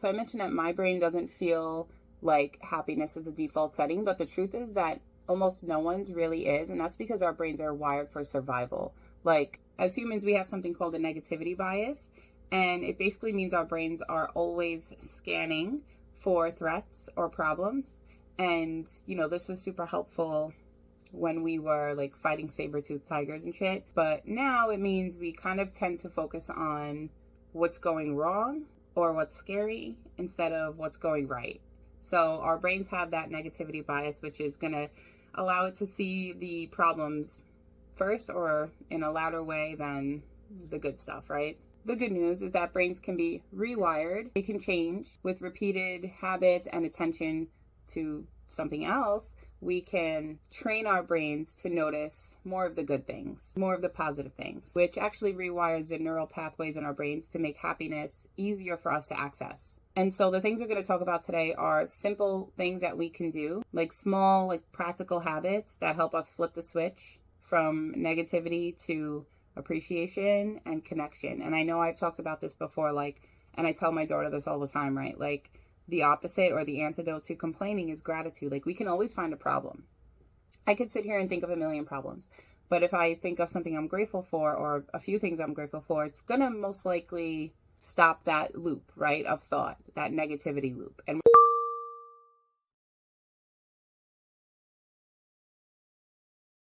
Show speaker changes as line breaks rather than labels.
So I mentioned that my brain doesn't feel like happiness is a default setting, but the truth is that almost no one's really is, and that's because our brains are wired for survival. Like, as humans, we have something called a negativity bias, and it basically means our brains are always scanning for threats or problems. And, this was super helpful when we were like fighting saber-toothed tigers and shit. But now it means we kind of tend to focus on what's going wrong or what's scary instead of what's going right. So our brains have that negativity bias, which is going to allow it to see the problems first or in a louder way than the good stuff, right? The good news is that brains can be rewired. They can change with repeated habits and attention to something else. We can train our brains to notice more of the good things, more of the positive things, which actually rewires the neural pathways in our brains to make happiness easier for us to access. And so the things we're going to talk about today are simple things that we can do, like small, like practical habits that help us flip the switch from negativity to appreciation and connection. And I know I've talked about this before, and I tell my daughter this all the time, right? Like, the opposite or the antidote to complaining is gratitude. Like, we can always find a problem. I could sit here and think of a million problems, but if I think of something I'm grateful for or a few things I'm grateful for, it's going to most likely stop that loop, right, of thought, that negativity loop. And